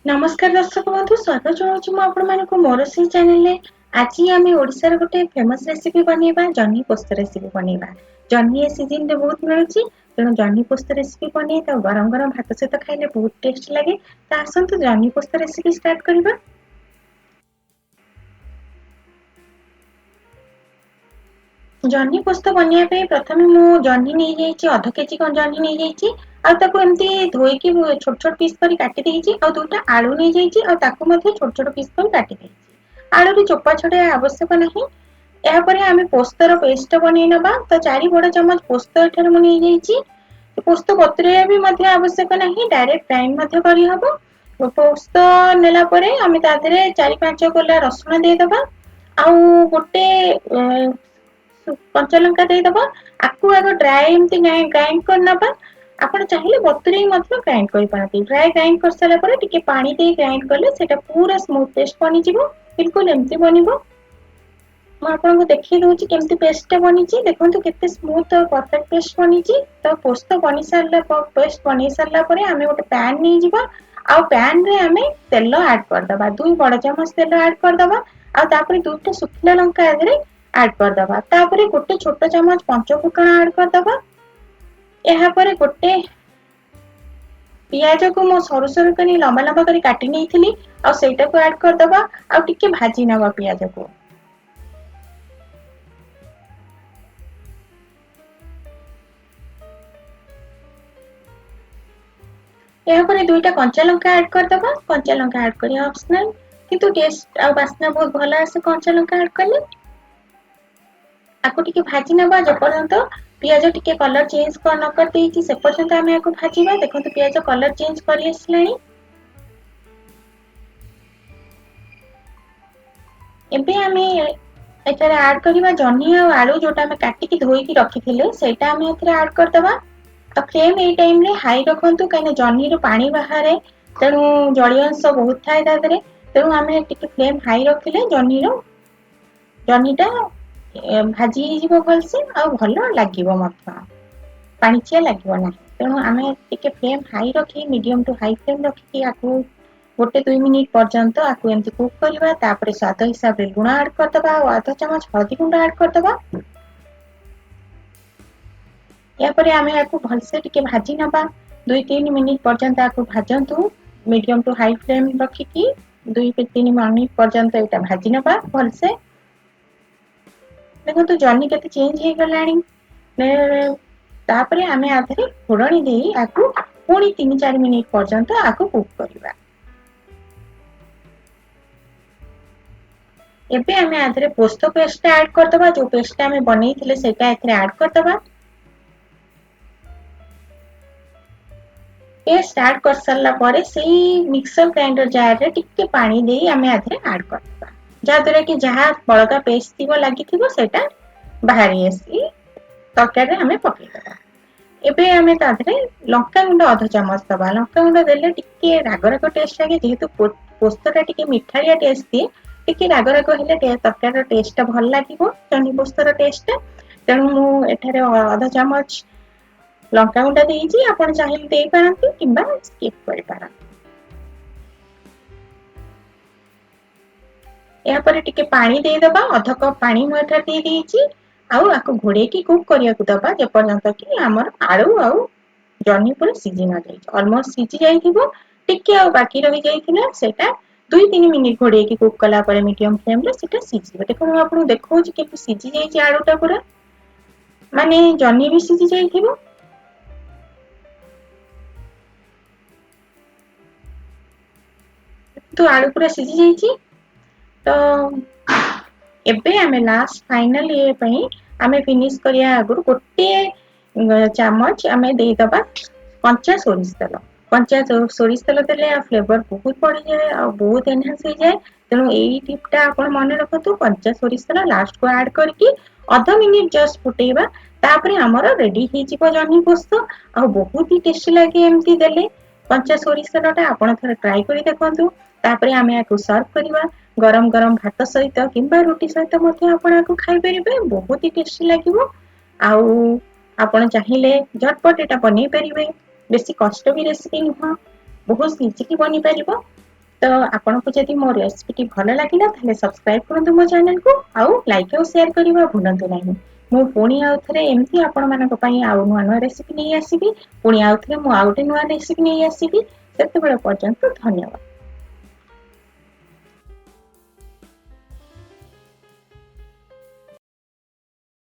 नमस्कार दर्शक बंधु स्वागत जनाऊँ मु आपको मोर से चैनल आज आम ओडिशार गोटे फेमस रेसिपी बनैबा जह्नी पोस्त रेसिपी बनैबा। जह्नी ए सीजन रे बहुत मिलुची तेणु जह्नी पोस्त रेसिपी बनै तो गरम गरम भात सहित खाइले बहुत टेस्ट लगे। तो आसंतु जह्नी पोस्त रेसिपी स्टार्ट करबा। जह्नी पोस्त बनैया पे प्रथमे मु जह्नी नै जाइछि आधा केजी जह्नी नै जाइछि आ ताको एम्ति धोइकी छोट छोट पीस करी काटि देइछि आ दुटा आलू नै जाइछि आ ताको मध्ये छोट छोट पीस करी काटि देइछि। आलू रे चोपा छडा आवश्यक नाही। ଏହା ପରେ ଆମେ ପୋସ୍ତର ପେଷ୍ଟ ବନେଇ ନବା। ତ 4 ବଡ଼ ଚାମଚ ପୋସ୍ତ ଏଠାରେ ମୁଁ ନେଇ ଯାଇଛି। ପୋସ୍ତ ବତୁରେଇବା ବି ମଧ୍ୟ ଆବଶ୍ୟକ ନାହିଁ, ଡାଇରେକ୍ଟ ଗ୍ରାଇଣ୍ଡ ମଧ୍ୟ କରିହବ। ପୋସ୍ତ ନେଲା ପରେ ଆମେ ତା ଦେହରେ 4-5 କୋଲା ରସୁଣ ଦେଇଦବା। ଆଉ ଗୋଟେ କଞ୍ଚା ଲଙ୍କା ଦେଇଦବା। ଆକୁ ଆଗ ଡ୍ରାଏ ଏମିତି ଗ୍ରାଇଣ୍ଡ କରିନବା। ଆପଣ ଚାହିଁଲେ ବତୁରେଇ ମଧ୍ୟ ଗ୍ରାଇଣ୍ଡ କରିପାରନ୍ତି। ଡ୍ରାଏ ଗ୍ରାଇଣ୍ଡ କରିସାରିଲା ପରେ ଟିକେ ପାଣି ଦେଇ ଗ୍ରାଇଣ୍ଡ କଲେ ସେଟା ପୁରା ସ୍ମୁଥ ପେଷ୍ଟ ବନିଯିବ। ବିଲକୁଲ ଏମିତି ବନିବ। ମୁଁ ଆପଣଙ୍କୁ ଦେଖେଇ ଦଉଛି କେମିତି ପେଷ୍ଟଟା ବନିଛି। ଦେଖନ୍ତୁ କେତେ ସ୍ମୁଥ ଆଉ ପରଫେକ୍ଟ ପେଷ୍ଟ ବନିଛି। ତ ପୋସ୍ତ ବନି ସାରିଲା ପେଷ୍ଟ ବନେଇ ସାରିଲା ପରେ ଆମେ ଗୋଟେ ପ୍ୟାନ ନେଇଯିବା। ଆଉ ପ୍ୟାନ ରେ ଆମେ ତେଲ ଆଡ କରିଦବା। 2 ବଡ ଚାମଚ ତେଲ ଆଡ କରିଦବା। ଆଉ ତାପରେ 2ଟା ଶୁଖିଲା ଲଙ୍କା ଏଥିରେ ଆଡ କରିଦବା। ତାପରେ ଗୋଟେ ଛୋଟ ଚାମଚ ପଞ୍ଚ ଫୁଟଣ ଆଡ କରିଦବା। ଏହା ପରେ ଗୋଟେ ପିଆଜକୁ ମୁଁ ସରୁ ସରୁ କରି ଲମ୍ବା ଲମ୍ବା କରି କାଟି ନେଇଥିଲି। ଆଉ ସେଇଟାକୁ ଆଡ କରିଦବା। ଆଉ ଟିକେ ଭାଜି ନବା ପିଆଜକୁ। ଏହାପରେ 2ଟା କଞ୍ଚା ଲଙ୍କା ଆଡ କରିଦବା। କଞ୍ଚା ଲଙ୍କା ଆଡ କରିବା ଅପସନାଲ, କିନ୍ତୁ ଟେଷ୍ଟ ଆଉ ବାସ୍ନା ବହୁତ ଭଲ ଆସେ କଞ୍ଚା ଲଙ୍କା ଆଡ କଲେ। ଆକୁ ଟିକେ ଭାଜି ନବା ଯେପର୍ଯ୍ୟନ୍ତ ପିଆଜ ଟିକେ କଲର ଚେଞ୍ଜ ନ କରିଦେଇଛି ସେ ପର୍ଯ୍ୟନ୍ତ ଆମେ ଆକୁ ଭାଜିବା। ଦେଖନ୍ତୁ ପିଆଜ କଲର ଚେଞ୍ଜ କରି ଆସିଲାଣି। ଏବେ ଆମେ ଏଠାରେ ଆଡ କରିବା ଜହ୍ନି ଆଉ ଆଳୁ ଯୋଉଟା ଆମେ କାଟିକି ଧୋଇକି ରଖିଥିଲେ ସେଇଟା ଆମେ ଏଥିରେ ଆଡ କରିଦବା। ତ ଫ୍ଲେମ ଏଇ ଟାଇମରେ ହାଇ ରଖନ୍ତୁ, କାହିଁକିନା ଜହ୍ନିରୁ ପାଣି ବାହାରେ। ତେଣୁ ଜଳୀୟ ଅଂଶ ବହୁତ ଥାଏ ତା ଦେହରେ। ତେଣୁ ଆମେ ଟିକେ ଫ୍ଲେମ ହାଇ ରଖିଲେ ଜହ୍ନିଟା ଭାଜି ହେଇଯିବ ଭଲସେ ଆଉ ଭଲ ଲାଗିବ ମଧ୍ୟ। ପାଣିଚିଆ ଲାଗିବ ନାହିଁ। ତେଣୁ ଆମେ ଟିକେ ଫ୍ଲେମ ହାଇ ରଖି ମିଡିୟମ ଟୁ ହାଇ ଫ୍ଲେମ ରଖିକି ଆକୁ 1-2 ମିନିଟ ପର୍ଯ୍ୟନ୍ତ ଆକୁ ଏମିତି କୁକ୍ କରିବା। ତାପରେ ସ୍ୱାଦ ହିସାବରେ ଲୁଣ ଆଡ କରିଦବା ଆଉ ଅଧା ଚାମଚ ହଳଦୀ ଗୁଣ୍ଡ ଆଡ କରିଦବା। ଏହାପରେ ଆମେ ଆକୁ ଭଲସେ ଟିକେ ଭାଜି ନବା। 2-3 ମିନିଟ ପର୍ଯ୍ୟନ୍ତ ଆକୁ ଭାଜନ୍ତୁ। ମିଡିୟମ ଟୁ ହାଇ ଫ୍ଲେମ ରଖିକି 2-3 ମିନିଟ ପର୍ଯ୍ୟନ୍ତ ଏଇଟା ଭାଜି ନବା ଭଲସେ। ଦେଖନ୍ତୁ ଜହ୍ନି କେତେ ଚେଞ୍ଜ ହେଇଗଲାଣି। ତାପରେ ଆମେ ଆଧିରେ ଫୋଡଣି ଦେଇ ଆକୁ ପୁଣି 3-4 ମିନିଟ ପର୍ଯ୍ୟନ୍ତ ଆକୁ କୁକ୍ କରିବା। ଏବେ ଆମେ ଆଧିରେ ପୋସ୍ତ ପେଷ୍ଟଟା ଆଡ କରିଦବା। ଯୋଉ ପେଷ୍ଟଟା ଆମେ ବନେଇଥିଲେ ସେଇଟା ଏଥିରେ ଆଡ କରିଦବା। ପେଷ୍ଟ ଆଡ କରିସାରିଲା ପରେ ସେଇ ମିକ୍ସର ଗ୍ରାଇଣ୍ଡର ଜାରରେ ଟିକେ ପାଣି ଦେଇ ଆମେ ଆଧିରେ ଆଡ କରିଦବା। ଯାହା ଦ୍ୱାରା କି ଯାହା ବଳକା ପେଷ୍ଟ ଥିବ ଲାଗିଥିବ ସେଇଟା ବାହାରି ଆସି ତରକାରୀରେ ଆମେ ପକେଇଦବା। ଏବେ ଆମେ ତା ଦେହରେ ଲଙ୍କାଗୁଣ୍ଡ ଅଧ ଚାମଚ ଦବା। ଲଙ୍କାଗୁଣ୍ଡ ଦେଲେ ଟିକେ ରାଗ ରାଗ ଟେଷ୍ଟ ଲାଗେ। ଯେହେତୁ ପୋସ୍ତଟା ଟିକେ ମିଠାଳିଆ ଟେଷ୍ଟ ଦିଏ, ଟିକେ ରାଗ ରାଗ ହେଲେ ତରକାରୀର ଟେଷ୍ଟଟା ଭଲ ଲାଗିବ। ଜହ୍ନି ପୋସ୍ତର ଟେଷ୍ଟଟା। ତେଣୁ ମୁଁ ଏଠାରେ ଅଧ ଚାମଚ ଲଙ୍କାଗୁଣ୍ଡ ଦେଇଛି। ଆପଣ ଚାହିଁଲେ ଦେଇପାରନ୍ତି କିମ୍ବା ସ୍କିପ୍ କରିପାରନ୍ତି। ଏହାପରେ ଟିକେ ପାଣି ଦେଇଦବା। ଅଧ କପ୍ ପାଣି ମୁଁ ଏଠାରେ ଦେଇଦେଇଛି। ଆଉ ଆକୁ ଘୋଡେଇକି କୁକ୍ କରିବାକୁ ଦବା ଯେପର୍ଯ୍ୟନ୍ତ କି ଆମର ଆଳୁ ଆଉ ଜହ୍ନି ପୁରା ସିଝି ନଯାଇଥିବ। ଅଲମୋଷ୍ଟ ସିଝି ଯାଇଥିବ। ଟିକେ ଆଉ ବାକି ରହିଯାଇଥିଲା ସେଇଟା 2-3 ମିନିଟ ଘୋଡେଇକି କୁକ୍ କଲା ପରେ ମିଡିୟମ ଫ୍ଲେମରେ ସେଟା ସିଝିବ। ଦେଖନ୍ତୁ ମୁଁ ଆପଣଙ୍କୁ ଦେଖଉଛି କେମିତି ସିଝି ଯାଇଛି ଆଳୁଟା ପୁରା। ମାନେ ଜହ୍ନି ବି ସିଝି ଯାଇଥିବ। କିନ୍ତୁ ଆଳୁ ପୁରା ସିଝି ଯାଇଛି। ତ ଏବେ ଆମେ ଲାଷ୍ଟ ଫାଇନାଲ ଇଏ ପାଇଁ ଆମେ ଫିନିଶ କରିବା ଆଗରୁ ଗୋଟିଏ ଚାମଚ ଆମେ ଦେଇଦବା କଞ୍ଚା ସୋରିଷ ତେଲ। କଞ୍ଚା ସୋରିଷ ତେଲ ଦେଲେ ଆଉ ଫ୍ଲେଭର ବହୁତ ବଢିଯାଏ ଆଉ ବହୁତ ଏନହାନ୍ସ ହେଇଯାଏ। ତେଣୁ ଏଇ ଟିପଟା ଆପଣ ମନେ ରଖନ୍ତୁ। କଞ୍ଚା ସୋରିଷ ତେଲ ଲାଷ୍ଟକୁ ଆଡ କରିକି ଅଧ ମିନିଟ ଜଷ୍ଟ ଫୁଟେଇବା। ତାପରେ ଆମର ରେଡି ହେଇଯିବ ଜହ୍ନି ପୋସ୍ତ। ଆଉ ବହୁତ ହି ଟେଷ୍ଟି ଲାଗେ ଏମିତି ଦେଲେ। କଞ୍ଚା ସୋରିଷ ତେଲଟା ଆପଣ ଥରେ ଟ୍ରାଏ କରି ଦେଖନ୍ତୁ। ତାପରେ ଆମେ ୟାକୁ ସର୍ଭ କରିବା। ଗରମ ଗରମ ଭାତ ସହିତ କିମ୍ବା ରୁଟି ସହିତ ମଧ୍ୟ ଆପଣ ୟାକୁ ଖାଇପାରିବେ। ବହୁତ ହି ଟେଷ୍ଟି ଲାଗିବ। ଆଉ ଆପଣ ଚାହିଁଲେ ଝଟପଟ ଏଟା ବନେଇ ପାରିବେ। ବେଶୀ କଷ୍ଟ ବି ରେସିପି ନୁହଁ। ବହୁତ ସିଝିକି ବନିପାରିବ। तो आपको जदि मो रेसिपी भल लगे ताले सब्सक्राइब करूँ मो चैनल को आउ लाइक और शेयर करने भूलु ना मु पुणी आउ थे एमती आपण मानी आउ नुआ नुआ रेसिपी नहीं आसबि पुणी आउ थे आउ गोटे नुआ रेसिपी नहीं आसबि से पर्यंत धन्यवाद।